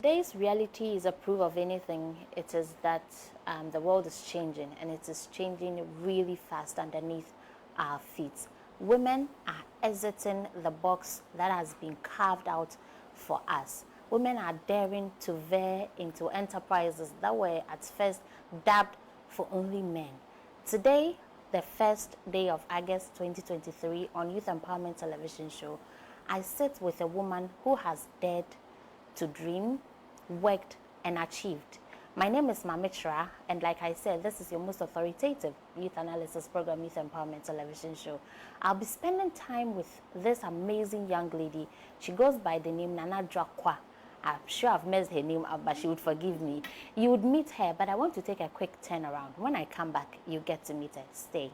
today's reality is a proof of anything, it is that the world is changing, and it is changing really fast underneath our feet. Women are exiting the box that has been carved out for us. Women are daring to veer into enterprises that were at first dubbed for only men. Today, the first day of August 2023 on Youth Empowerment Television Show, I sit with a woman who has dared to dream, worked, and achieved. My name is Mamitra, and like I said, this is your most authoritative youth analysis program, Youth Empowerment Television Show. I'll be spending time with this amazing young lady. She goes by the name Nana Jukwa. I'm sure I've messed her name up, but she would forgive me. You would meet her, but I want to take a quick turnaround. When I come back, you get to meet her. Stay.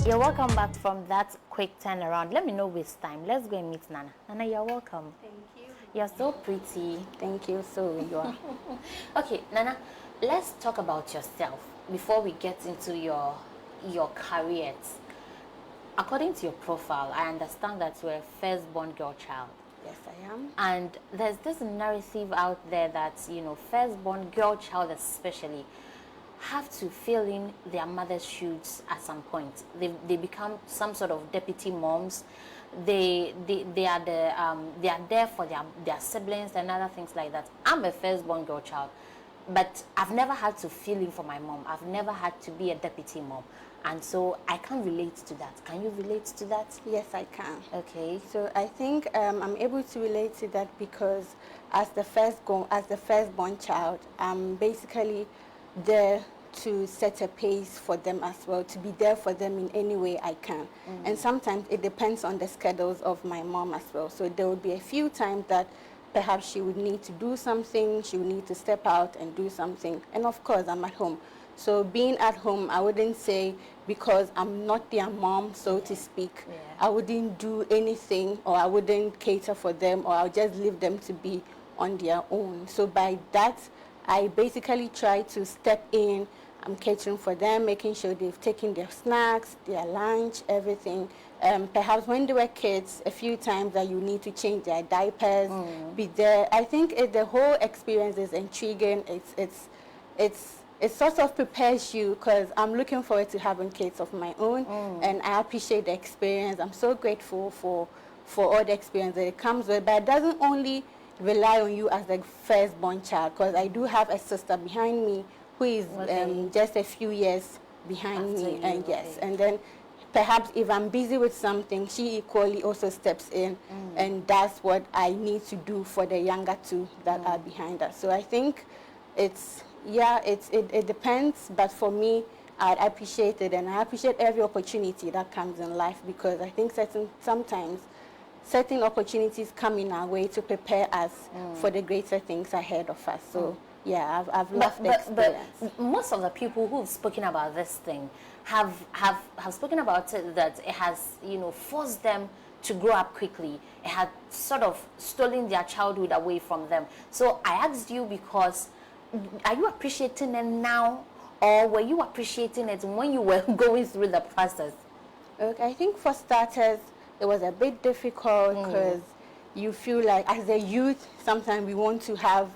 You're welcome back from that quick turnaround. Let me know waste time. Let's go and meet Nana. Nana, you're welcome. Thank you. You're so pretty. Thank you. So you are. Okay, Nana, let's talk about yourself before we get into your careers. According to your profile, I understand that you're a firstborn girl child. Yes, I am. And there's this narrative out there that, firstborn girl child especially have to fill in their mother's shoes at some point. They become some sort of deputy moms. They are they are there for their siblings and other things like that. I'm a firstborn girl child, but I've never had to fill in for my mom. I've never had to be a deputy mom, and so I can relate to that. Can you relate to that? Yes, I can. Okay. So I think I'm able to relate to that because as the firstborn child, I'm basically there to set a pace for them as well, to be there for them in any way I can. And sometimes it depends on the schedules of my mom as well. So there will be a few times that perhaps she would need to do something, she would need to step out and do something. And of course, I'm at home. So being at home, I wouldn't say because I'm not their mom, so to speak, I wouldn't do anything, or I wouldn't cater for them, or I'll just leave them to be on their own. So by that, I basically try to step in. I'm catering for them, making sure they've taken their snacks, their lunch, everything. Perhaps when they were kids, a few times that you need to change their diapers, be there. I think the whole experience is intriguing. It sort of prepares you, because I'm looking forward to having kids of my own, and I appreciate the experience. I'm so grateful for all the experience that it comes with, but it doesn't only rely on you as the firstborn child, because I do have a sister behind me who is just a few years behind me, and yes, and then perhaps if I'm busy with something, she equally also steps in, and that's what I need to do for the younger two that are behind us. So I think it depends, but for me, I appreciate it, and I appreciate every opportunity that comes in life, because I think sometimes certain opportunities come in our way to prepare us for the greater things ahead of us. So yeah, I've loved the experience. But most of the people who've spoken about this thing have spoken about it, that it has, forced them to grow up quickly. It had sort of stolen their childhood away from them. So I asked you because, are you appreciating it now, or were you appreciating it when you were going through the process? Okay, I think for starters, it was a bit difficult, because you feel like as a youth, sometimes we want to have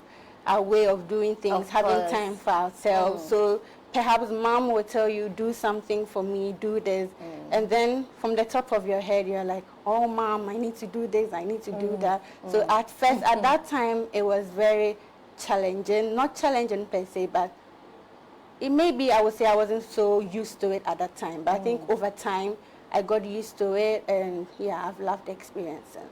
our way of doing things, having time for ourselves. So perhaps mom will tell you, do something for me, do this. And then from the top of your head, you're like, oh, mom, I need to do this, I need to do that. So at first, at that time, it was very challenging. Not challenging per se, but it may be, I would say I wasn't so used to it at that time. But I think over time, I got used to it, and yeah, I've loved the experiences.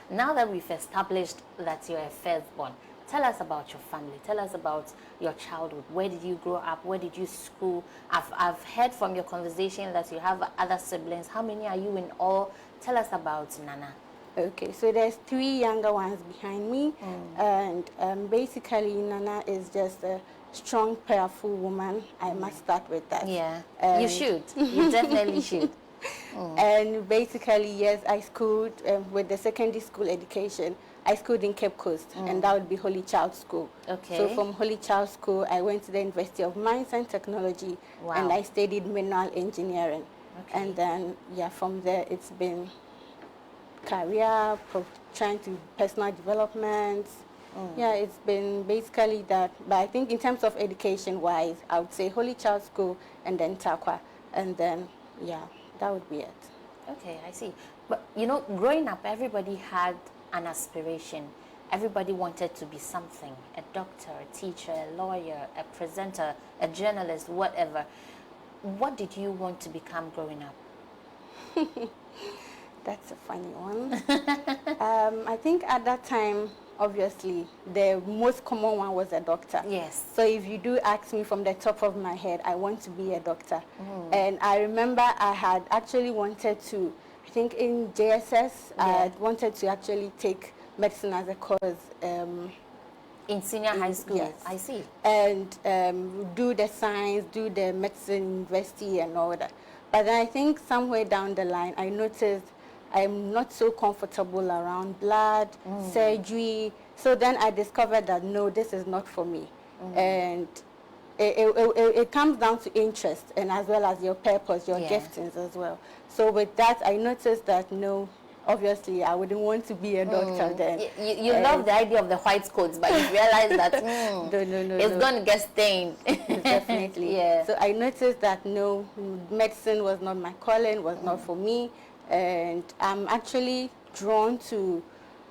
Now that we've established that you're a firstborn, tell us about your family. Tell us about your childhood. Where did you grow up? Where did you school? I've heard from your conversation that you have other siblings. How many are you in all? Tell us about Nana. Okay, so there's 3 younger ones behind me, and basically Nana is just a strong, powerful woman. I must start with that. Yeah, you And should. You definitely should. And basically, yes, I schooled with the secondary school education. I schooled in Cape Coast, and that would be Holy Child School. Okay. So from Holy Child School, I went to the University of Mines and Technology, and Wow. I studied mineral engineering. Okay. And then, yeah, from there, it's been career, trying to personal development. Yeah, it's been basically that. But I think in terms of education-wise, I would say Holy Child School and then Takwa. And then, yeah, that would be it. Okay, I see. But you know, growing up, everybody had an aspiration. Everybody wanted to be something: a doctor, a teacher, a lawyer, a presenter, a journalist, whatever. What did you want to become growing up? That's a funny one. I think at that time, obviously, the most common one was a doctor. Yes. So if you do ask me from the top of my head, I want to be a doctor. And I remember I had actually wanted to, I think in JSS, I wanted to actually take medicine as a course. In senior high school? Yes. I see. And do the science, do the medicine university and all that. But then I think somewhere down the line, I noticed I'm not so comfortable around blood, surgery. So then I discovered that, no, this is not for me. And it comes down to interest and as well as your purpose, your giftings as well. So with that, I noticed that, no, obviously, I wouldn't want to be a doctor then. You love the idea of the white coats, but you realize that no, it's going to get stained. Definitely. Yeah. So I noticed that, no, medicine was not my calling, was not for me. And I'm actually drawn to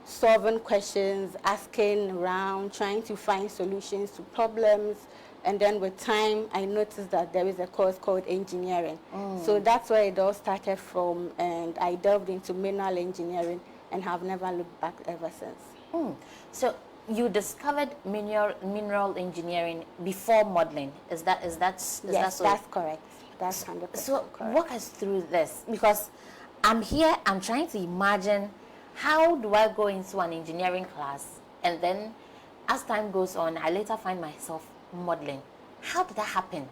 solving questions, asking around, trying to find solutions to problems. And then with time, I noticed that there is a course called engineering. So that's where it all started from, and I delved into mineral engineering and have never looked back ever since. So you discovered mineral engineering before modeling. Is that Yes, so? that's correct. That's 100% So correct. walk us through this, because I'm here, I'm trying to imagine how do I go into an engineering class, and then as time goes on, I later find myself modeling. How did that happen?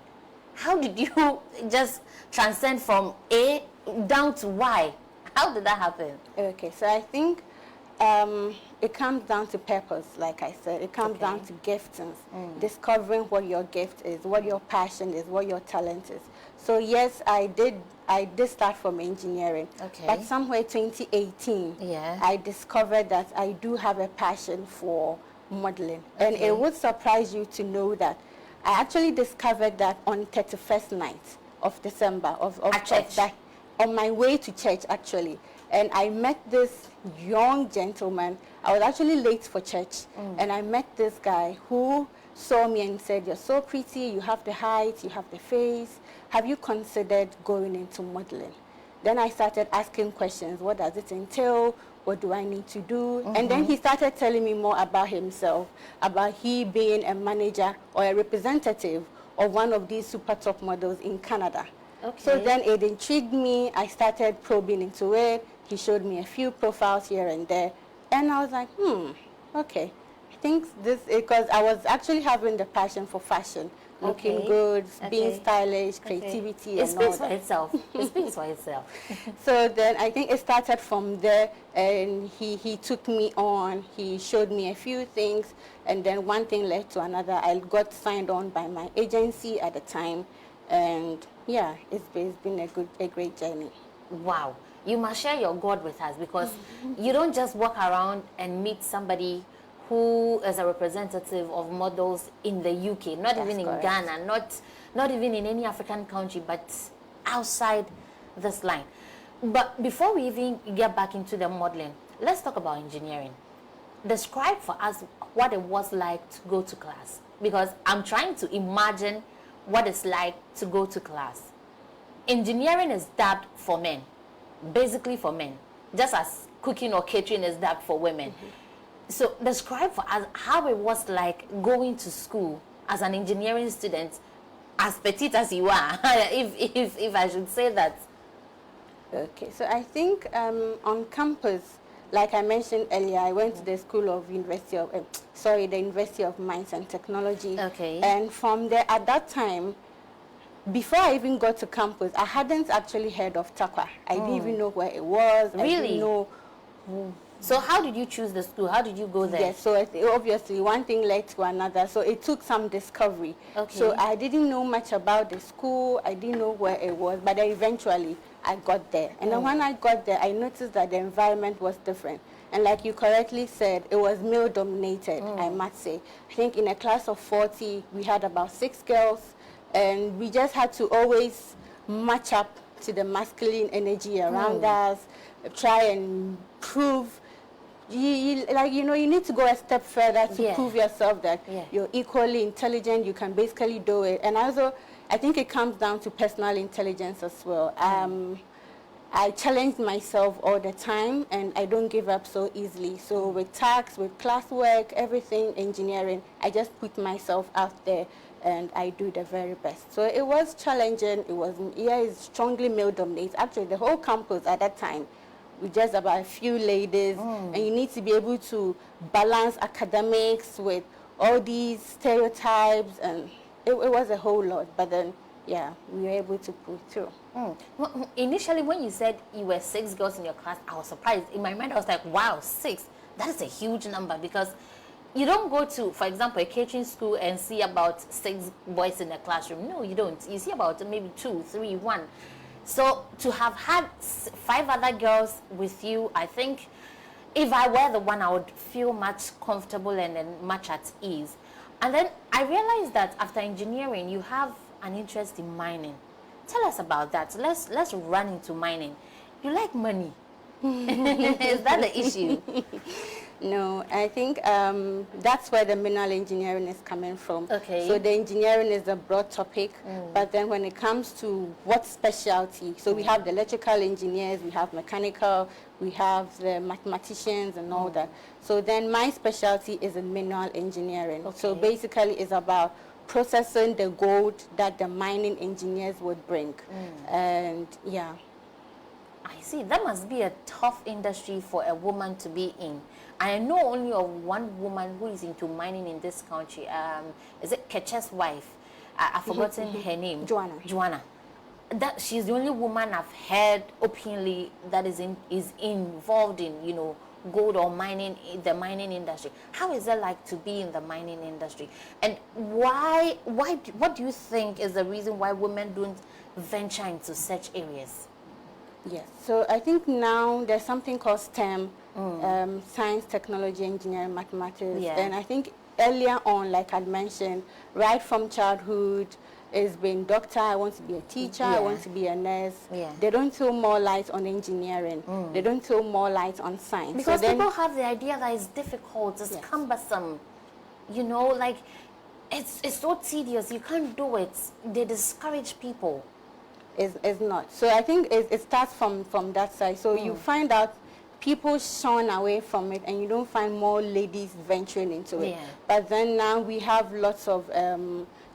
How did you just transcend from A down to Y? How did that happen? Okay, so I think it comes down to purpose, like I said. It comes down to giftings, discovering what your gift is, what your passion is, what your talent is. So yes, I did start from engineering. Okay. But somewhere 2018, I discovered that I do have a passion for modeling. And it would surprise you to know that I actually discovered that on 31st night of December of that, on my way to church actually. And I met this young gentleman. I was actually late for church. And I met this guy who saw me and said, "You're so pretty, you have the height, you have the face. Have you considered going into modeling?" Then I started asking questions. What does it entail? What do I need to do? And then he started telling me more about himself, about he being a manager or a representative of one of these super top models in Canada. So then it intrigued me. I started probing into it. He showed me a few profiles here and there. And I was like, okay. I think this, because I was actually having the passion for fashion, looking good, being stylish, creativity, It and all speaks for that. itself. It speaks for itself. So then I think it started from there, and he took me on. He showed me a few things, and then one thing led to another. I got signed on by my agency at the time, and yeah, it's been a great journey. Wow. You must share your God with us, because you don't just walk around and meet somebody who is a representative of models in the UK, not even in Ghana, not even in any African country, but outside this line. But before we even get back into the modeling, let's talk about engineering. Describe for us what it was like to go to class, because I'm trying to imagine what it's like to go to class. Engineering is dubbed for men, basically for men, just as cooking or catering is dubbed for women. So describe for us how it was like going to school as an engineering student, as petite as you are, if I should say that. Okay, so I think on campus, like I mentioned earlier, I went to the School of University of, the University of Mines and Technology. Okay. And from there, at that time, before I even got to campus, I hadn't actually heard of Jukwa. I didn't even know where it was. Really? I didn't know. So how did you choose the school? How did you go there? Yes, so obviously one thing led to another. So it took some discovery. Okay. So I didn't know much about the school. I didn't know where it was, but then eventually I got there. And then when I got there, I noticed that the environment was different. And like you correctly said, it was male dominated, I must say. I think in a class of 40, we had about 6 girls, and we just had to always match up to the masculine energy around us, try and prove you need to go a step further to prove yourself that you're equally intelligent, you can basically do it. And also, I think it comes down to personal intelligence as well. I challenge myself all the time, and I don't give up so easily. So with tasks, with classwork, everything, engineering, I just put myself out there, and I do the very best. So it was challenging. It was, it's strongly male-dominated. Actually, the whole campus at that time, with just about a few ladies, and you need to be able to balance academics with all these stereotypes, and it was a whole lot. But then, yeah, we were able to pull through. Well, initially, when you said you were 6 girls in your class, I was surprised. In my mind, I was like, wow, 6. That is a huge number, because you don't go to, for example, a catering school and see about 6 boys in a classroom. No, you don't. You see about maybe 2, 3, 1. So to have had 5 other girls with you, I think if I were the one, I would feel much comfortable and much at ease. And then I realized that after engineering, you have an interest in mining. Tell us about that. Let's run into mining. You like money. Is that the issue? No, I think that's where the mineral engineering is coming from. Okay. So the engineering is a broad topic, but then when it comes to what specialty, so we have the electrical engineers, we have mechanical, we have the mathematicians and all that. So then my specialty is in mineral engineering. Okay. So basically it's about processing the gold that the mining engineers would bring. And yeah. I see. That must be a tough industry for a woman to be in. I know only of one woman who is into mining in this country. Is it Keche's wife? I've forgotten her name. Joanna. That she's the only woman I've heard openly that is involved in, you know, gold or mining, the mining industry. How is it like to be in the mining industry? And what do you think is the reason why women don't venture into such areas? Yes, so I think now there's something called STEM, science, technology, engineering, mathematics. And I think earlier on, like I'd mentioned, right from childhood, it's been doctor, I want to be a teacher, I want to be a nurse. They don't throw more light on engineering. They don't throw more light on science. Because so people have the idea that it's difficult, it's cumbersome. You know, like, it's so tedious, you can't do it. They discourage people. It's not. So I think it starts from that side. So you find out people shun away from it, and you don't find more ladies venturing into it. But then now we have lots of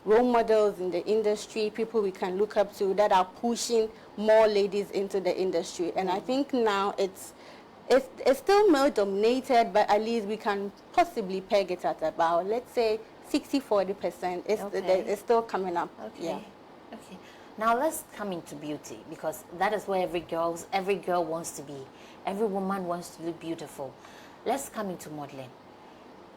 role models in the industry, people we can look up to that are pushing more ladies into the industry. And I think now it's still male dominated, but at least we can possibly peg it at about, let's say, 60-40%. It's still coming up. Okay. Now let's come into beauty, because that is where every girl wants to be. Every woman wants to look beautiful. Let's come into modeling.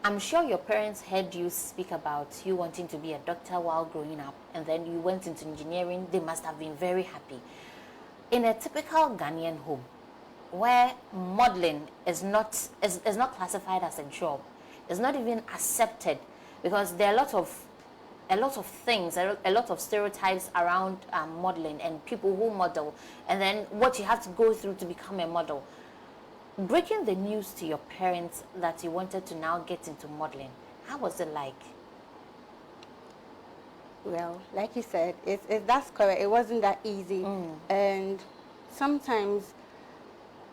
I'm sure your parents heard you speak about you wanting to be a doctor while growing up, and then you went into engineering. They must have been very happy. In a typical Ghanaian home, where modeling is not classified as a job, it's not even accepted, because there are a lot of things, a lot of stereotypes around modeling and people who model, and then what you have to go through to become a model. Breaking the news to your parents that you wanted to now get into modeling, how was it like? Well, like you said, that's correct. It wasn't that easy. And sometimes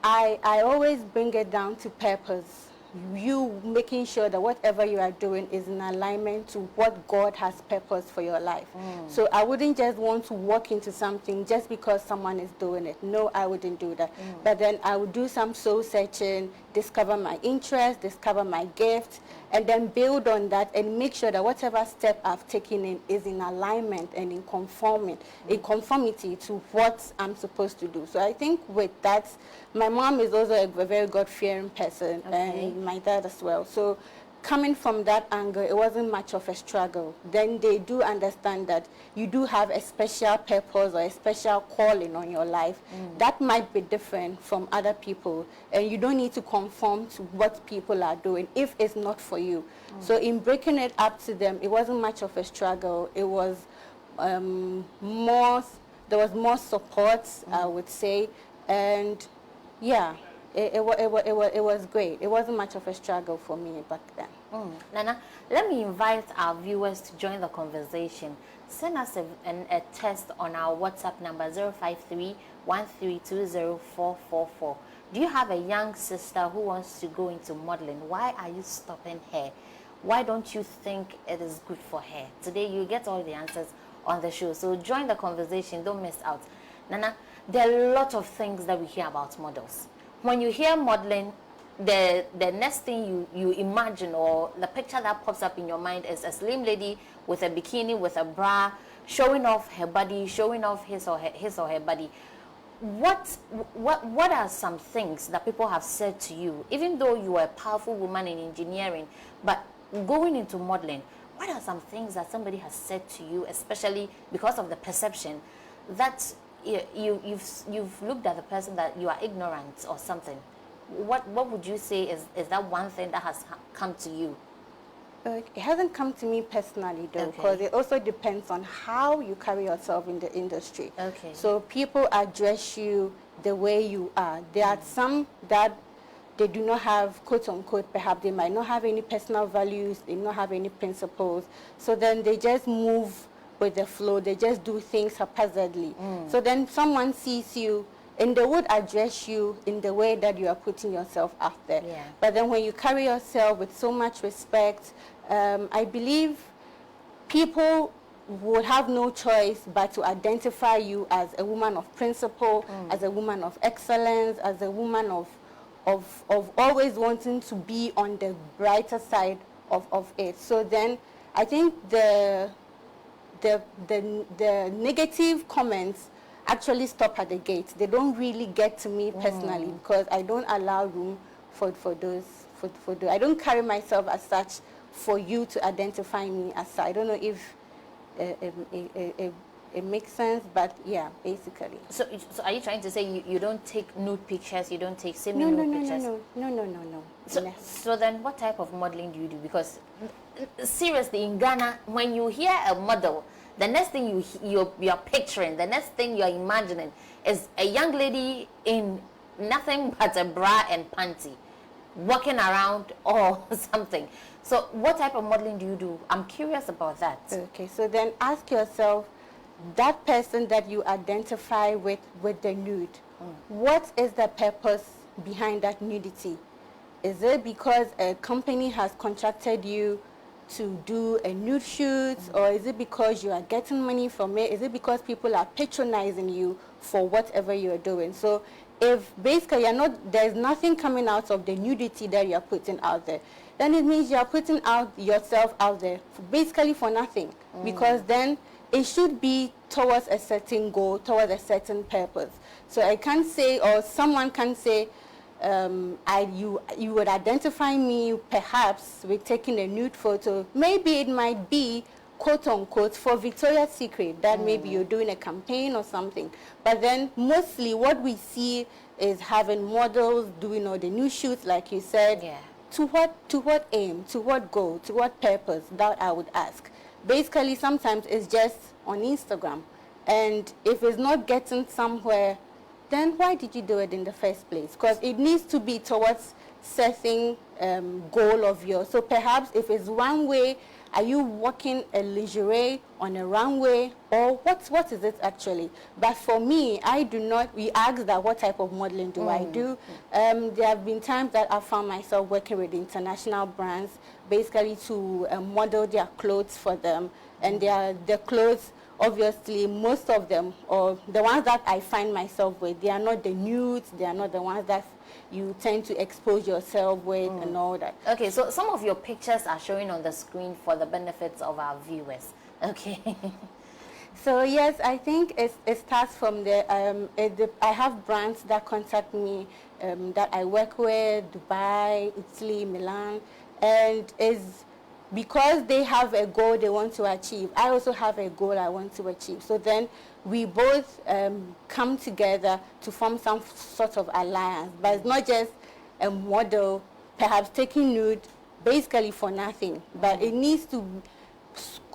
I always bring it down to purpose. you making sure that whatever you are doing is in alignment to what God has purposed for your life. So I wouldn't just want to walk into something just because someone is doing it. No, I wouldn't do that. But then I would do some soul searching, discover my interests, discover my gifts, and then build on that and make sure that whatever step I've taken in is in alignment and in conformity to what I'm supposed to do. So I think with that, my mom is also a very God-fearing person, and my dad as well. So coming from that angle, it wasn't much of a struggle. Then they do understand that you do have a special purpose or a special calling on your life that might be different from other people, and you don't need to conform to what people are doing if it's not for you. So in breaking it up to them, it wasn't much of a struggle. It was there was more support, I would say, and yeah, it was great. It wasn't much of a struggle for me back then. Nana, let me invite our viewers to join the conversation. Send us a text on our WhatsApp number 053-1320-444. Do you have a young sister who wants to go into modeling? Why are you stopping her? Why don't you think it is good for her? Today you get all the answers on the show. So join the conversation. Don't miss out. Nana, there are a lot of things that we hear about models. When you hear modeling, the next thing you imagine, or the picture that pops up in your mind, is a slim lady with a bikini, with a bra, showing off her body, showing off his or her body. What are some things that people have said to you, even though you are a powerful woman in engineering, but going into modeling? What are some things that somebody has said to you, especially because of the perception that you've looked at the person that you are ignorant or something? What would you say is that one thing that has come to you? It hasn't come to me personally, though, because it also depends on how you carry yourself in the industry. So people address you the way you are. There are some that they do not have, quote unquote, perhaps they might not have any personal values, they do not have any principles. So then they just move with the flow, they just do things haphazardly. So then someone sees you and they would address you in the way that you are putting yourself out there. But then when you carry yourself with so much respect, I believe people would have no choice but to identify you as a woman of principle, as a woman of excellence, as a woman of always wanting to be on the brighter side of it. So then I think the negative comments actually stop at the gate. They don't really get to me personally, because I don't allow room for those. I don't carry myself as such for you to identify me as such. I don't know if it makes sense, but yeah, basically. So are you trying to say you don't take nude pictures, you don't take semi-nude pictures? No. So then what type of modeling do you do? Because seriously, in Ghana, when you hear a model, the next thing you're picturing, the next thing you're imagining is a young lady in nothing but a bra and panty, walking around or something. So what type of modeling do you do? I'm curious about that. Okay, so then ask yourself, that person that you identify with the nude, what is the purpose behind that nudity? Is it because a company has contracted you to do a nude shoot, or is it because you are getting money from it? Is it because people are patronizing you for whatever you're doing? So if basically there's nothing coming out of the nudity that you're putting out there, then it means you're putting out yourself out there basically for nothing, because then it should be towards a certain goal, towards a certain purpose. So I can't say, or someone can say, you would identify me perhaps with taking a nude photo. Maybe it might be, quote unquote, for Victoria's Secret, that maybe you're doing a campaign or something. But then mostly what we see is having models doing all the nude shoots, like you said. To what aim, to what goal, to what purpose? That I would ask. Basically, sometimes it's just on Instagram, and if it's not getting somewhere, then why did you do it in the first place? Because it needs to be towards certain goal of yours. So perhaps if it's one way Are you walking a lingerie on a runway, or what is it actually? But for me, I do not. We ask that what type of modeling do I do? There have been times that I found myself working with international brands, basically to model their clothes for them, and their clothes. Obviously, most of them, or the ones that I find myself with, they are not the nudes. They are not the ones that you tend to expose yourself with and all that. Okay, so some of your pictures are showing on the screen for the benefits of our viewers. Okay. So yes, I think it starts from there. I have brands that contact me that I work with, Dubai, Italy, Milan, and is because they have a goal they want to achieve. I also have a goal I want to achieve. So then we both come together to form some sort of alliance. But it's not just a model, perhaps taking nude basically for nothing. But it needs to,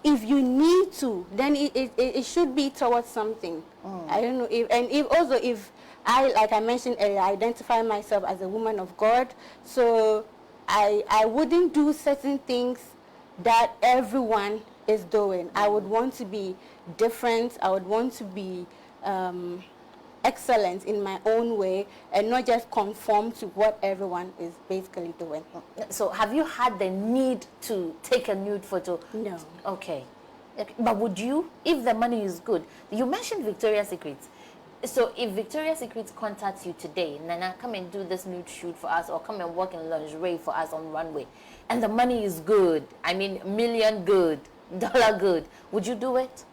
if you need to, then it should be towards something. I don't know. If I, like I mentioned earlier, identify myself as a woman of God, so I wouldn't do certain things that everyone is doing. I would want to be different. I would want to be excellent in my own way and not just conform to what everyone is basically doing. So have you had the need to take a nude photo? No. Okay. But would you, if the money is good? You mentioned Victoria's Secret. So if Victoria's Secret contacts you today, Nana, come and do this nude shoot for us, or come and work in lingerie for us on runway, and the money is good, I mean million good, dollar good, would you do it?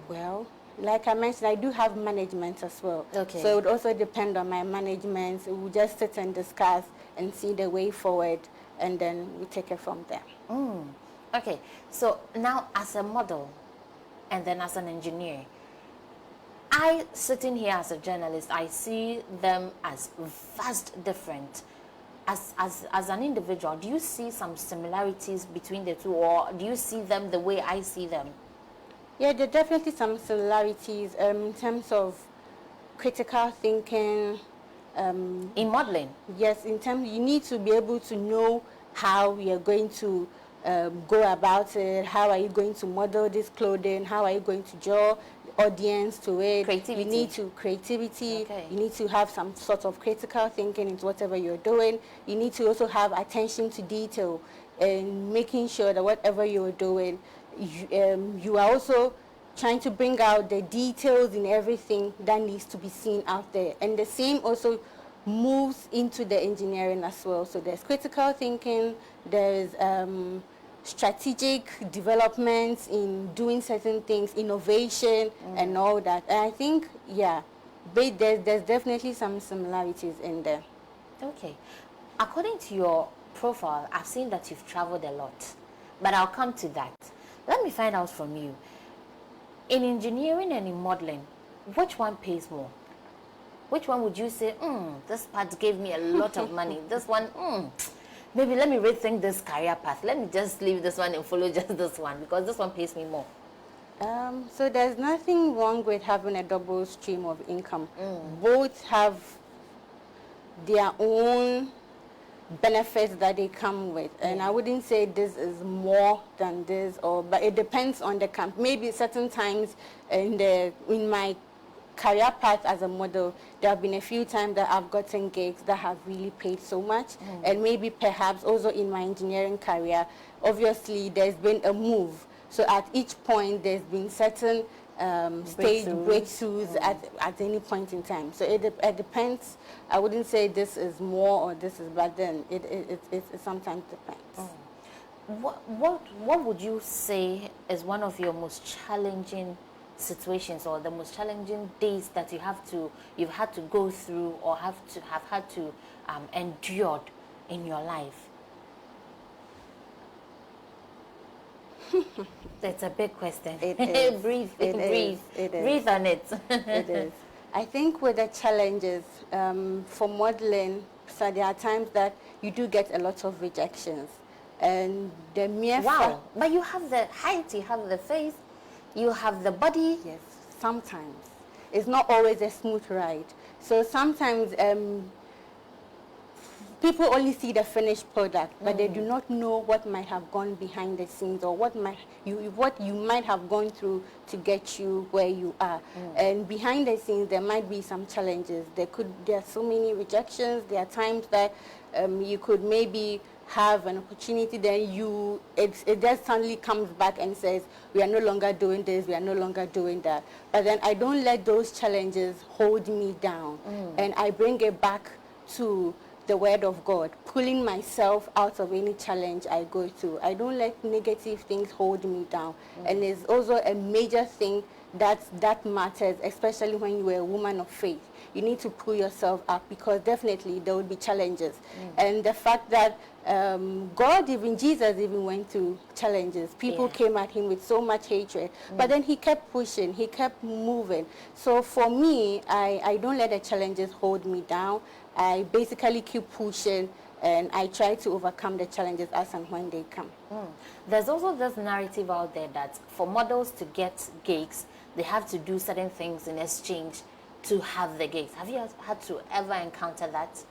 Well, like I mentioned, I do have management as well. Okay. So it would also depend on my management. We'll just sit and discuss and see the way forward, and then we take it from there. Okay, so now as a model and then as an engineer, I, sitting here as a journalist, I see them as vast different. As an individual, do you see some similarities between the two, or do you see them the way I see them? Yeah, there are definitely some similarities in terms of critical thinking. In modeling? Yes, in terms, you need to be able to know how you're going to go about it. How are you going to model this clothing? How are you going to draw the audience to it? Creativity. You need to creativity. Okay. You need to have some sort of critical thinking into whatever you're doing. You need to also have attention to detail and making sure that whatever you're doing, you are also trying to bring out the details in everything that needs to be seen out there. And the same also moves into the engineering as well. So there's critical thinking, there's strategic developments in doing certain things, innovation and all that. And I think, yeah, there's definitely some similarities in there. Okay. According to your profile, I've seen that you've traveled a lot, but I'll come to that. Let me find out from you. In engineering and in modeling, which one pays more? Which one would you say, this part gave me a lot of money. This one, maybe let me rethink this career path. Let me just leave this one and follow just this one, because this one pays me more. So there's nothing wrong with having a double stream of income. Both have their own benefits that they come with, and I wouldn't say this is more than this, but it depends on the camp. Maybe certain times in my career path as a model, there have been a few times that I've gotten gigs that have really paid so much, and maybe perhaps also in my engineering career, obviously there's been a move. So at each point there's been certain stage breakthroughs at any point in time. So it depends. I wouldn't say this is more or this is, but then it sometimes depends. What would you say is one of your most challenging situations, or the most challenging days that you've had to go through, or have had to endure in your life? That's a big question. It is. Breathe on it. It is. I think with the challenges for modeling, so there are times that you do get a lot of rejections, and the mere But you have the height, you have the face, you have the body. Yes, sometimes it's not always a smooth ride. So sometimes people only see the finished product, but they do not know what might have gone behind the scenes, or what you might have gone through to get you where you are. And behind the scenes, there might be some challenges. There are so many rejections. There are times that you could maybe have an opportunity, then it just suddenly comes back and says, we are no longer doing this, we are no longer doing that. But then I don't let those challenges hold me down, and I bring it back to the word of God, pulling myself out of any challenge I go through. I don't let negative things hold me down. And it's also a major thing that matters, especially when you are a woman of faith. You need to pull yourself up, because definitely there will be challenges. And the fact that Jesus even went through challenges. People came at him with so much hatred, but then he kept pushing, he kept moving. So for me, I don't let the challenges hold me down. I basically keep pushing, and I try to overcome the challenges as and when they come. There's also this narrative out there that for models to get gigs, they have to do certain things in exchange to have the gigs. Have you had to ever encounter that?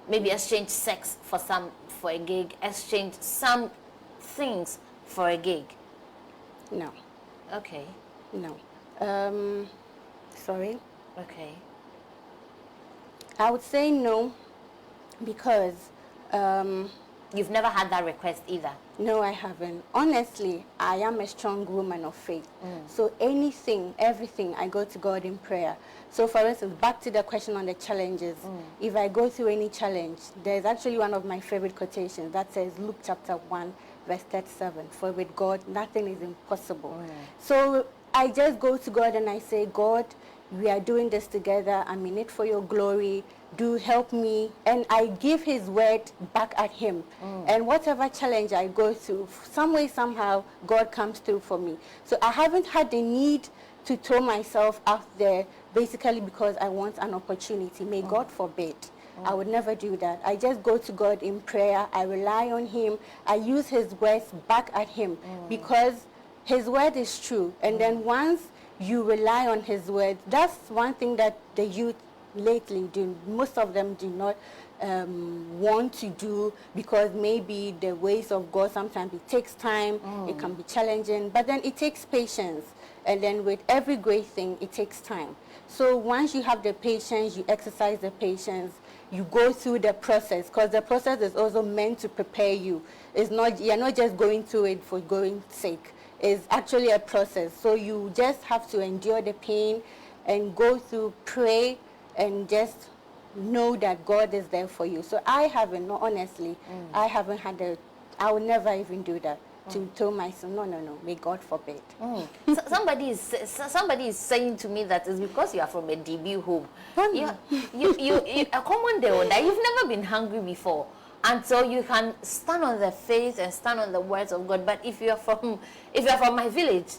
Maybe exchange sex for a gig, exchange some things for a gig? No. Okay. No. Sorry? Okay. I would say no, because you've never had that request either? No, I haven't. Honestly, I am a strong woman of faith. So anything, everything, I go to God in prayer. So for instance, back to the question on the challenges. If I go through any challenge, there's actually one of my favorite quotations that says, Luke chapter 1, verse 37, for with God, nothing is impossible. So I just go to God and I say, God, we are doing this together. I'm in it for your glory. Do help me. And I give his word back at him. And whatever challenge I go through, some way, somehow, God comes through for me. So I haven't had the need to throw myself out there basically because I want an opportunity. May God forbid. I would never do that. I just go to God in prayer. I rely on him. I use his words back at him because his word is true. And then once you rely on his word, that's one thing that the youth lately do. Most of them do not want to do, because maybe the ways of God, sometimes it takes time, it can be challenging, but then it takes patience. And then with every great thing, it takes time. So once you have the patience, you exercise the patience, you go through the process, because the process is also meant to prepare you. It's not, you're not just going through it for going sake. It's actually a process. So you just have to endure the pain and go through, pray, and just know that God is there for you. So I haven't, no, honestly, I haven't had I would never even do that. To tell myself, no, may God forbid. So somebody is saying to me that it's because you are from a DB home. You a common day order. You've never been hungry before, and so you can stand on the faith and stand on the words of God. But if you're from my village,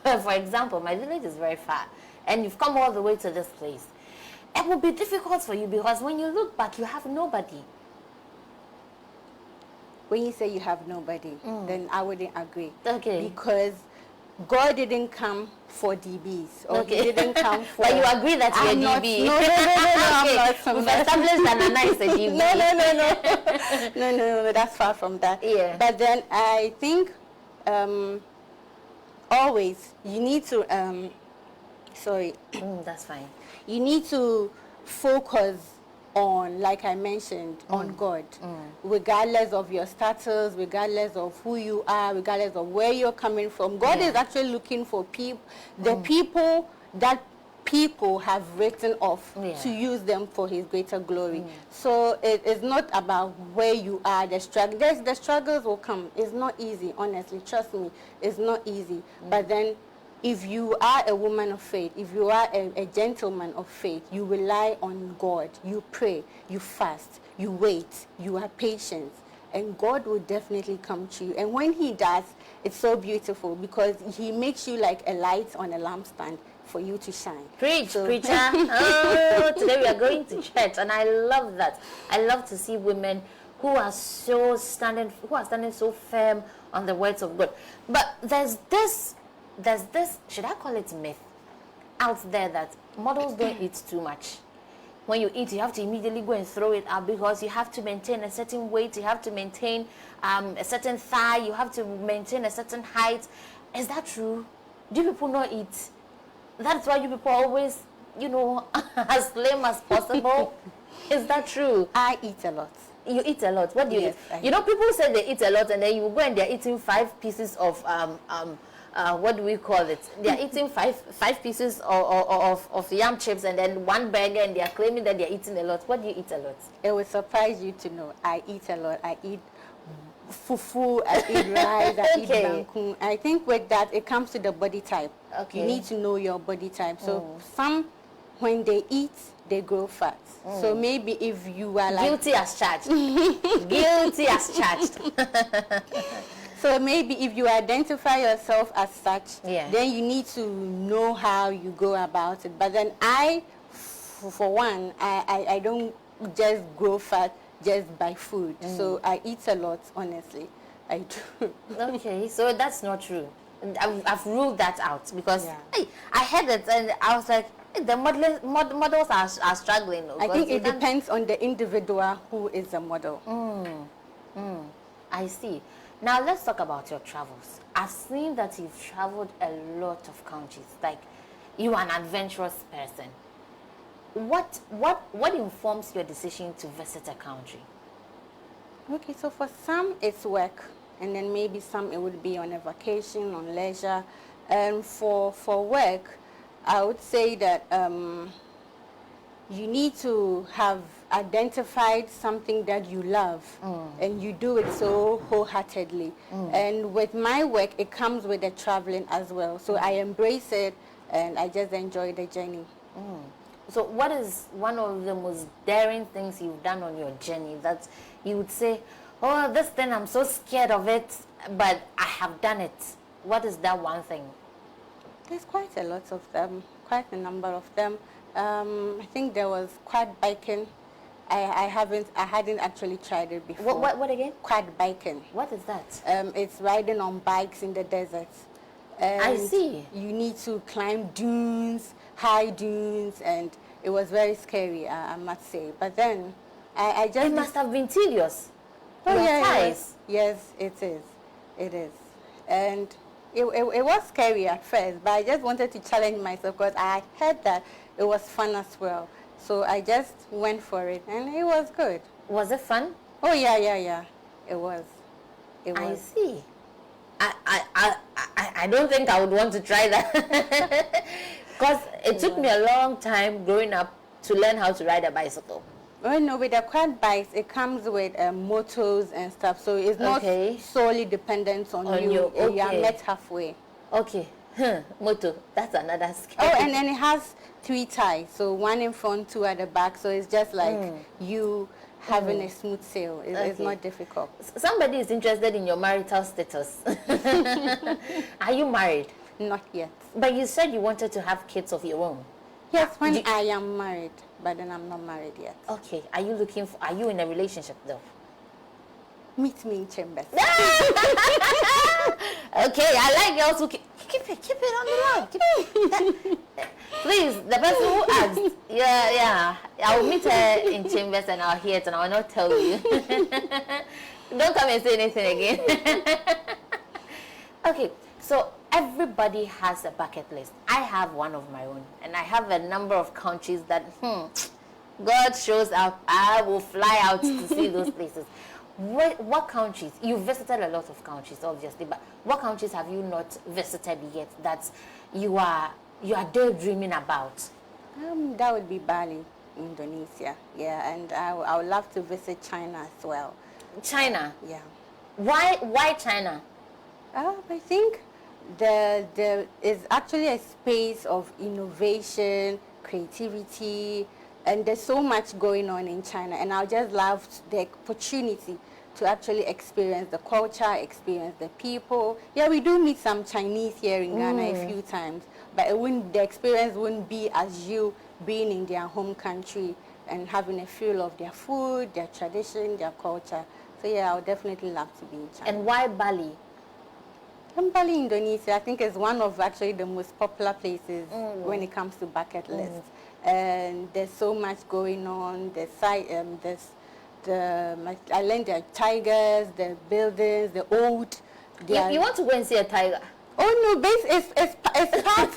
for example, my village is very far, and you've come all the way to this place, it will be difficult for you, because when you look back, you have nobody. When you say you have nobody, then I wouldn't agree. Okay. Because God didn't come for DBs. Or he didn't come for... But you agree that you're a DB? No, I'm not from We've that. established that Nana is a DB. No, that's far from that. Yeah. But then I think always you need to... That's fine. You need to focus on, like I mentioned, on God, regardless of your status, regardless of who you are, regardless of where you're coming from. God is actually looking for the people that people have written off to use them for his greater glory. So it is not about where you are, the struggles will come. It's not easy, honestly, trust me, it's not easy. But then if you are a woman of faith, if you are a gentleman of faith, you rely on God, you pray, you fast, you wait, you are patient, and God will definitely come to you. And when he does, it's so beautiful, because he makes you like a light on a lampstand for you to shine. Preach, preacher. Oh, today we are going to church, and I love that. I love to see women who are standing so firm on the words of God. But there's this, should I call it myth, out there that models don't eat too much. when you eat, you have to immediately go and throw it out because you have to maintain a certain weight, you have to maintain a certain thigh, you have to maintain a certain height. Is that true? Do people not eat? That's why you people always, as slim as possible. Is that true? I eat a lot. You eat a lot. What do you Yes, eat? People say they eat a lot, and then you go and they're eating 5 pieces of what do we call it? They're eating five pieces of yam chips and then 1 burger, and they're claiming that they're eating a lot. What do you eat a lot? It will surprise you to know I eat a lot. I eat fufu, I eat rice, I eat bangkun. I think with that, it comes to the body type. Okay. You need to know your body type. So some, when they eat, they grow fat. So maybe if you are like... Guilty as charged. Guilty as charged. So maybe if you identify yourself as such, yeah, then you need to know how you go about it. But then for one, I don't just grow fat just by food. So I eat a lot, honestly. I do. Okay, so that's not true. I've ruled that out because I heard it and I was like, hey, the models are struggling. I think it depends on the individual who is a model. I see. Now let's talk about your travels. I've seen that you've traveled a lot of countries. Like, you are an adventurous person. What informs your decision to visit a country? Okay, so for some it's work, and then maybe some it would be on a vacation, on leisure. And for work, I would say that you need to have identified something that you love, and you do it so wholeheartedly. And with my work, it comes with the traveling as well. So I embrace it, and I just enjoy the journey. So what is one of the most daring things you've done on your journey that you would say, oh, this thing, I'm so scared of it, but I have done it? What is that one thing? There's quite a lot of them, quite a number of them. I think there was quad biking. I hadn't actually tried it before. What again? Quad biking. What is that? It's riding on bikes in the desert. I see. You need to climb dunes, high dunes, and it was very scary, I must say. But then, I just... It must have been tedious. Oh, yes, it is. It is. And it was scary at first, but I just wanted to challenge myself because I heard that it was fun as well. So I just went for it, and it was good. Was it fun? Oh, yeah. It was. I see. I don't think I would want to try that because it took me a long time growing up to learn how to ride a bicycle. Oh no, with the quad bikes, it comes with motors and stuff, so it's not solely dependent on you. Okay. You are met halfway. Okay, motor, that's another skill. Oh, and then it has 3 ties, so 1 in front, 2 at the back, so it's just like you having a smooth sail. It's not difficult. Somebody is interested in your marital status. Are you married? Not yet. But you said you wanted to have kids of your own. Yes, when I am married, but then I'm not married yet. Okay, are you in a relationship though? Meet me in Chambers. Okay, I like girls who keep it on the line. Please, the person who asked, yeah, I'll meet her in Chambers and I'll hear it and I'll not tell you. Don't come and say anything again. Okay, so everybody has a bucket list. I have one of my own, and I have a number of countries that, God shows up, I will fly out to see those places. What countries? You've visited a lot of countries, obviously, but what countries have you not visited yet that you are daydreaming about? That would be Bali, Indonesia. Yeah, and I would love to visit China as well. China? Yeah. Why China? I think there is actually a space of innovation, creativity, and there's so much going on in China, and I just love the opportunity to actually experience the culture, experience the people. Yeah, we do meet some Chinese here in Ghana a few times, but the experience wouldn't be as you being in their home country and having a feel of their food, their tradition, their culture. So yeah, I would definitely love to be in China. And why Bali? Bali, Indonesia, I think is one of actually the most popular places when it comes to bucket lists. And there's so much going on. There's I learned there are tigers, the buildings, the old. You want to go and see a tiger? Oh no, it's part.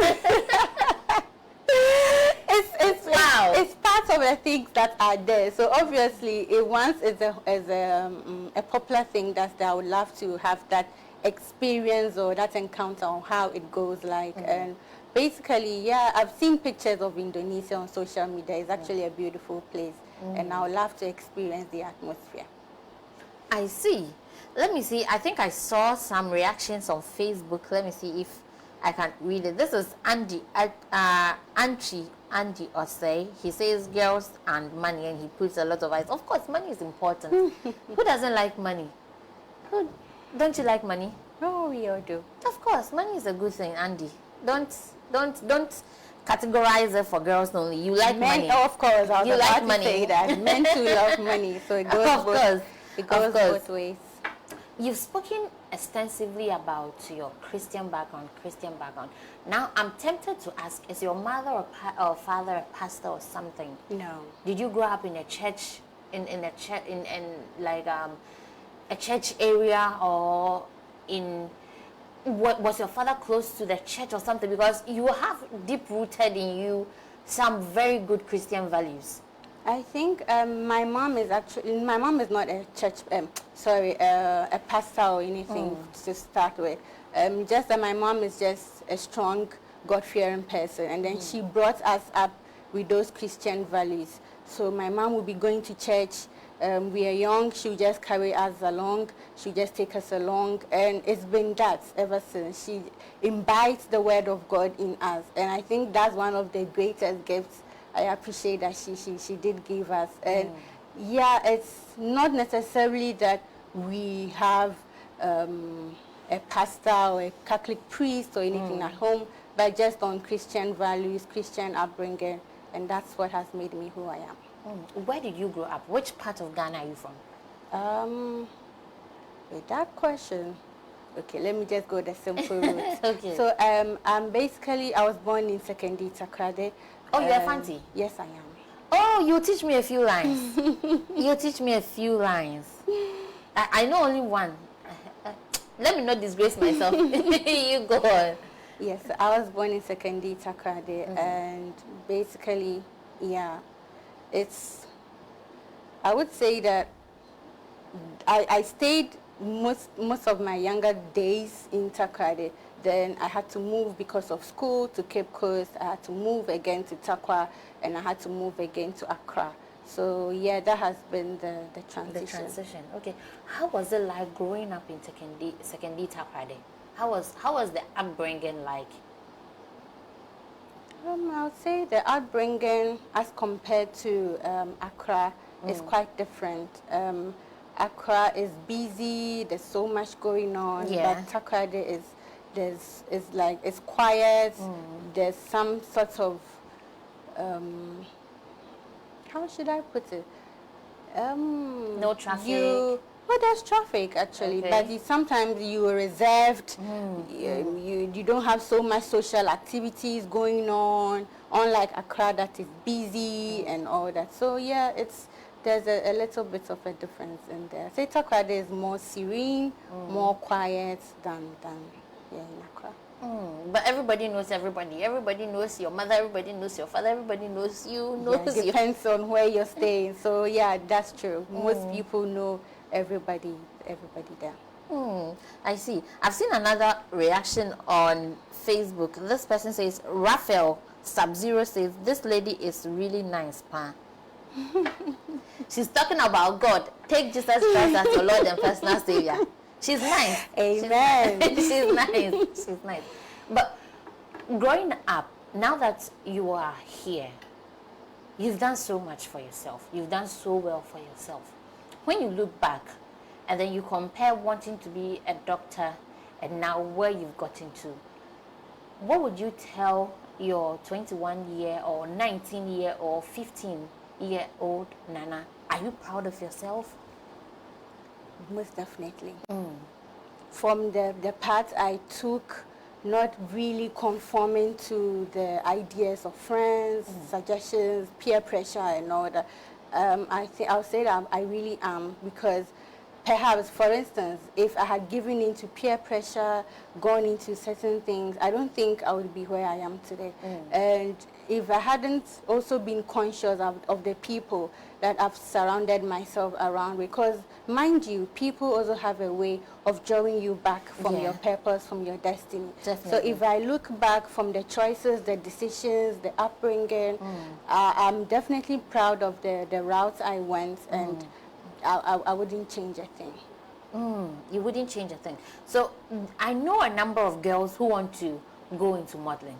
Wow. It's part of the things that are there. So obviously, once it's a popular thing that I would love to have that experience or that encounter on how it goes like. And basically, yeah, I've seen pictures of Indonesia on social media. It's actually a beautiful place, and I would love to experience the atmosphere. I see. Let me see. I think I saw some reactions on Facebook. Let me see if I can read it. This is Andy Osei. He says girls and money, and he puts a lot of eyes. Of course, money is important. Who doesn't like money? Don't you like money? Oh, we all do. Of course, money is a good thing, Andy. Don't categorize it for girls only. You like Men, money. of course, I was You about like to money. say that. Men too love money, so it goes Of course. It goes Of course. both ways. You've spoken extensively about your Christian background. Now, I'm tempted to ask: is your mother or father a pastor or something? No. Did you grow up in a church, in like a church area, or was your father close to the church or something? Because you have deep rooted in you some very good Christian values. I think my mom is not a church, a pastor or anything to start with. Just that my mom is just a strong, God-fearing person, and then she brought us up with those Christian values. So my mom will be going to church. We are young. She'll just carry us along. She'll just take us along, and it's been that ever since. She imbibes the word of God in us, and I think that's one of the greatest gifts I appreciate that she did give us. And yeah, it's not necessarily that we have a pastor or a Catholic priest or anything at home, but just on Christian values, Christian upbringing, and that's what has made me who I am. Where did you grow up? Which part of Ghana are you from? With that question, okay, let me just go the simple route. Okay. So I was born in Sekondi, Takrade. Oh, you're a Fanti? Yes, I am. Oh, you teach me a few lines. You teach me a few lines. I know only one. Let me not disgrace myself. You go on. Yes, I was born in Sekondi, Takrade, and basically, yeah, I would say that I stayed most of my younger days in Takrade. Then I had to move because of school to Cape Coast. I had to move again to Takwa, and I had to move again to Accra. So yeah, that has been the transition. The transition. Okay. How was it like growing up in Sekondi Takrade? How was the upbringing like? I would say the upbringing as compared to Accra is quite different. Accra is busy. There's so much going on. Yeah. But Takrade it's quiet. There's some sort of how should I put it? No traffic. There's traffic actually, Okay. but sometimes you are reserved. You don't have so much social activities going on, unlike Accra that is busy and all that. So yeah, there's a little bit of a difference in there. Say Takrade is more serene, more quiet than in Accra. But everybody knows everybody. Everybody knows your mother. Everybody knows your father. Everybody knows you. Knows It depends on where you're staying. So yeah, that's true. Most people know everybody there. I see. I've seen another reaction on Facebook. This person says, Raphael Sub-Zero says, this lady is really nice, pa. She's talking about God. Take Jesus Christ as your Lord and personal Savior. She's nice. Amen. She's nice. She's nice. But growing up, now that you are here, you've done so much for yourself. You've done so well for yourself. When you look back and then you compare wanting to be a doctor and now where you've gotten to, what would you tell your 21-year or 19-year or 15-year-old Nana? Are you proud of yourself? Most definitely. from the path I took, not really conforming to the ideas of friends, suggestions, peer pressure, and all that. I think I'll say that I really am, because perhaps, for instance, if I had given into peer pressure, gone into certain things, I don't think I would be where I am today. And if I hadn't also been conscious of the people that I've surrounded myself around, because mind you, people also have a way of drawing you back from your purpose, from your destiny. Definitely. So if I look back from the choices, the decisions, the upbringing, I'm definitely proud of the route I went, and I wouldn't change a thing. You wouldn't change a thing. So I know a number of girls who want to go into modeling.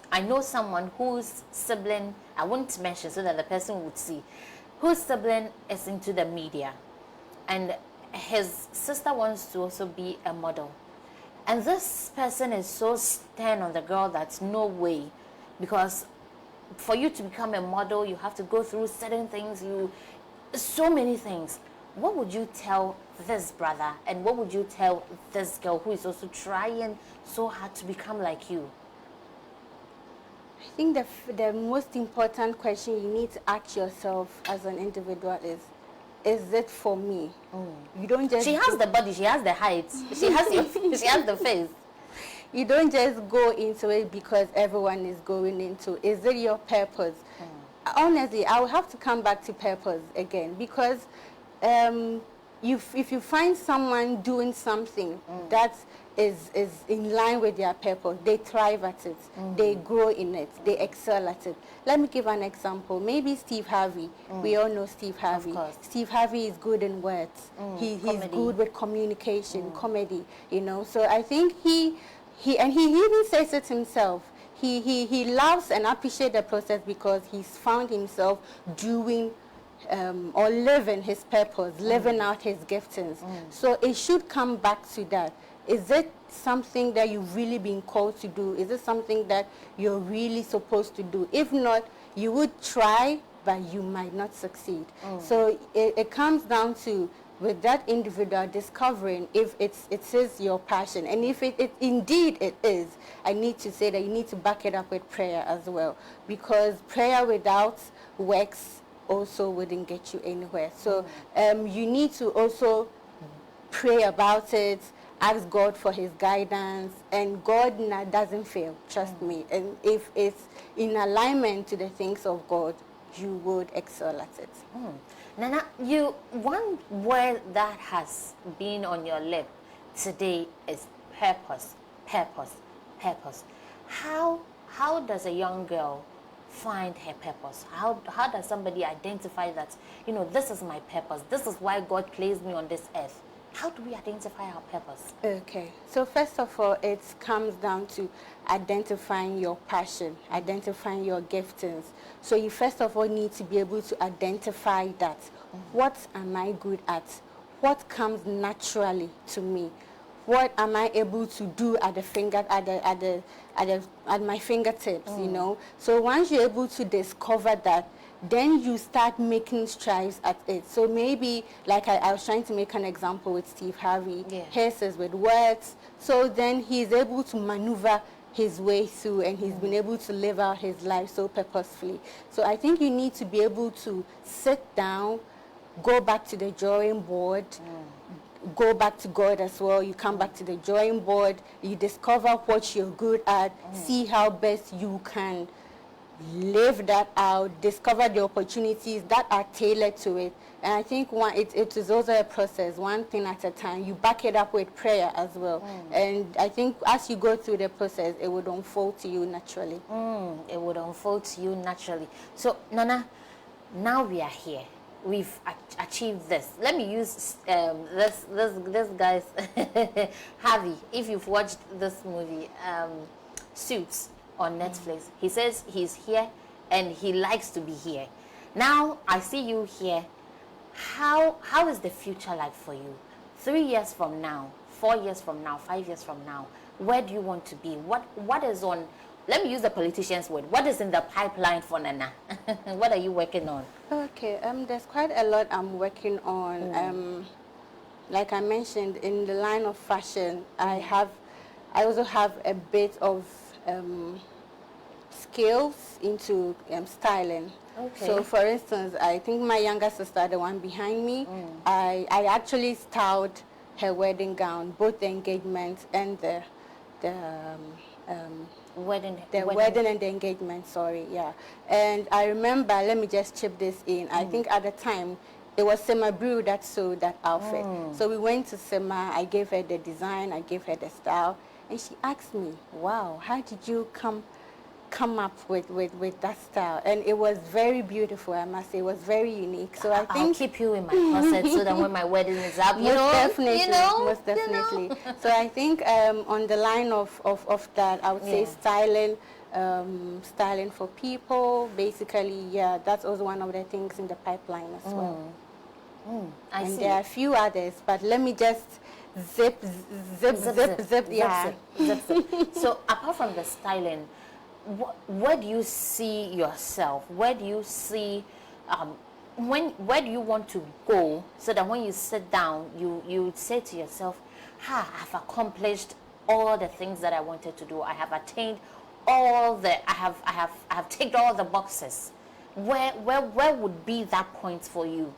I know someone whose sibling, I won't mention so that the person would see, whose sibling is into the media, and his sister wants to also be a model. And this person is so stern on the girl that's no way, because for you to become a model, you have to go through certain things, so many things. What would you tell this brother, and what would you tell this girl who is also trying so hard to become like you? I think the most important question you need to ask yourself as an individual is it for me? You don't just... She has the body, she has the height, she has she has the face. You don't just go into it because everyone is going into. Is it your purpose? Honestly, I will have to come back to purpose again, because if you find someone doing something that is in line with their purpose, they thrive at it, they grow in it, they excel at it. Let me give an example. Maybe Steve Harvey. We all know Steve Harvey. Of course. Steve Harvey is good in words. He's good with communication, comedy, you know. So I think he even says it himself. He loves and appreciates the process because he's found himself doing or living his purpose, living out his giftings. So it should come back to that. Is it something that you've really been called to do? Is it something that you're really supposed to do? If not, you would try, but you might not succeed. So it comes down to, with that individual, discovering if it is your passion. And if it indeed it is, I need to say that you need to back it up with prayer as well, because prayer without works also wouldn't get you anywhere. So you need to also pray about it, ask God for his guidance, and God doesn't fail, trust me. And if it's in alignment to the things of God, you would excel at it. Nana, one word that has been on your lip today is purpose, purpose, purpose. How does a young girl find her purpose? How does somebody identify that, this is my purpose, this is why God placed me on this earth? How do we identify our purpose? Okay, so first of all, it comes down to identifying your passion, identifying your giftings. So you first of all need to be able to identify that. What am I good at? What comes naturally to me? What am I able to do at my fingertips? So once you're able to discover that, then you start making strides at it. So maybe, like I was trying to make an example with Steve Harvey, his is with words. So then he's able to maneuver his way through, and he's been able to live out his life so purposefully. So I think you need to be able to sit down, go back to the drawing board, go back to God as well. You come back to the drawing board, you discover what you're good at, see how best you can live that out, discover the opportunities that are tailored to it. And I think it is also a process, one thing at a time. You back it up with prayer as well. And I think as you go through the process, it would unfold to you naturally. It would unfold to you naturally. So, Nana, now we are here. We've achieved this. Let me use this guy's Harvey. If you've watched this movie, Suits, on Netflix, he says he's here and he likes to be here. Now I see you here. How is the future like for you? 3 years from now, 4 years from now, 5 years from now, where do you want to be? What is on, let me use the politician's word, what is in the pipeline for Nana? What are you working on? Okay, there's quite a lot I'm working on. like I mentioned, in the line of fashion, I also have a bit of skills into styling. Okay. So, for instance, I think my younger sister, the one behind me, I actually styled her wedding gown, both the engagement and the wedding and the engagement, sorry, yeah. And I remember, let me just chip this in, I think at the time, it was Sima Brew that sewed that outfit. So we went to Sima, I gave her the design, I gave her the style, and she asked me, wow, how did you come up with that style? And it was very beautiful, I must say. It was very unique. So I think I'll keep you in my closet so that when my wedding is up, most definitely. So I think on the line of that, I would say styling, styling for people. Basically, yeah, that's also one of the things in the pipeline as well. I And see. there are a few others, but let me just zip, yeah. Zip. So apart from the styling, where do you see yourself? Where do you see, where do you want to go so that when you sit down, you say to yourself, I've accomplished all the things that I wanted to do. I have attained I have ticked all the boxes. Where would be that point for you?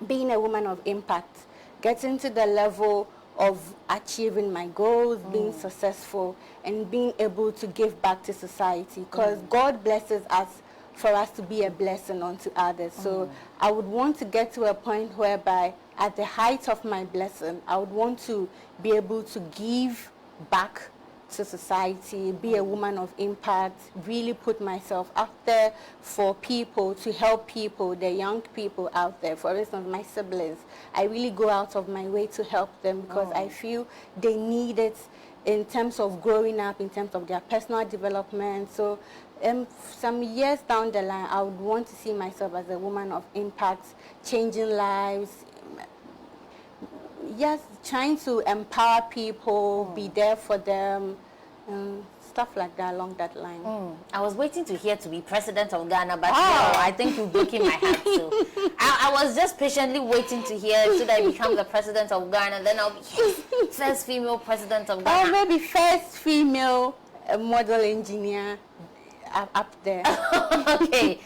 Being a woman of impact, getting to the level of achieving my goals, being successful, and being able to give back to society. Because God blesses us for us to be a blessing unto others. So I would want to get to a point whereby at the height of my blessing, I would want to be able to give back to society, be a woman of impact, really put myself out there for people, to help people, the young people out there. For instance, my siblings, I really go out of my way to help them because I feel they need it in terms of growing up, in terms of their personal development. So some years down the line, I would want to see myself as a woman of impact, changing lives, yes, trying to empower people, be there for them, stuff like that along that line. I was waiting to hear to be president of Ghana, but no, I think you're breaking my heart too. I was just patiently waiting to hear should I become the president of Ghana, then I'll be first female president of Ghana. Or maybe first female model engineer up there. Okay.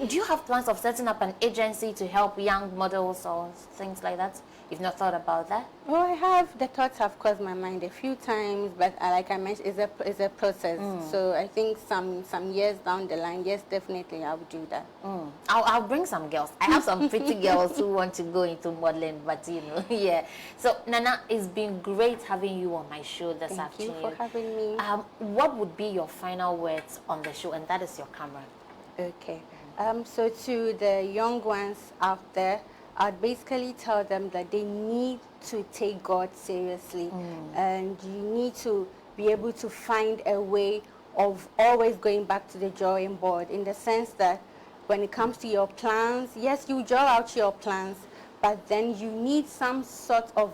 Do you have plans of setting up an agency to help young models or things like that? You've not thought about that? Oh, I have. The thoughts have crossed my mind a few times, but like I mentioned, it's a process. So I think some years down the line, yes, definitely I would do that. I'll bring some girls. I have some pretty girls who want to go into modeling, but yeah. So Nana, it's been great having you on my show this afternoon. Thank you for having me. What would be your final words on the show? And that is your camera. Okay. So to the young ones out there, I'd basically tell them that they need to take God seriously, and you need to be able to find a way of always going back to the drawing board, in the sense that when it comes to your plans, yes, you draw out your plans, but then you need some sort of,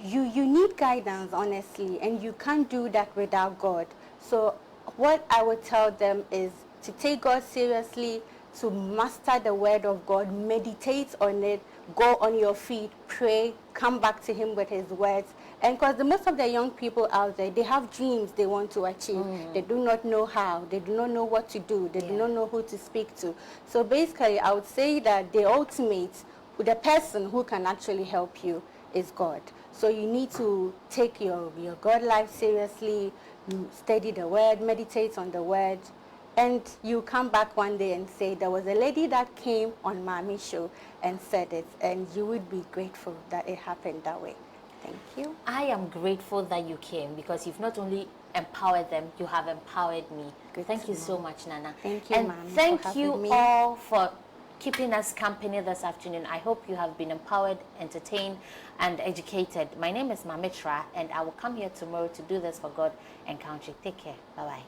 you need guidance, honestly, and you can't do that without God. So what I would tell them is to take God seriously, to master the word of God, meditate on it, go on your feet, pray, come back to him with his words. And because most of the young people out there, they have dreams they want to achieve. They do not know how, they do not know what to do, they do not know who to speak to. So basically, I would say that the ultimate, the person who can actually help you is God. So you need to take your God life seriously, study the word, meditate on the word, and you come back one day and say, there was a lady that came on Mami's show and said it, and you would be grateful that it happened that way. Thank you. I am grateful that you came, because you've not only empowered them, you have empowered me. Thank you so much, Nana. Thank you, and Mami, thank you all for keeping us company this afternoon. I hope you have been empowered, entertained, and educated. My name is Mamitra, and I will come here tomorrow to do this for God and country. Take care. Bye-bye.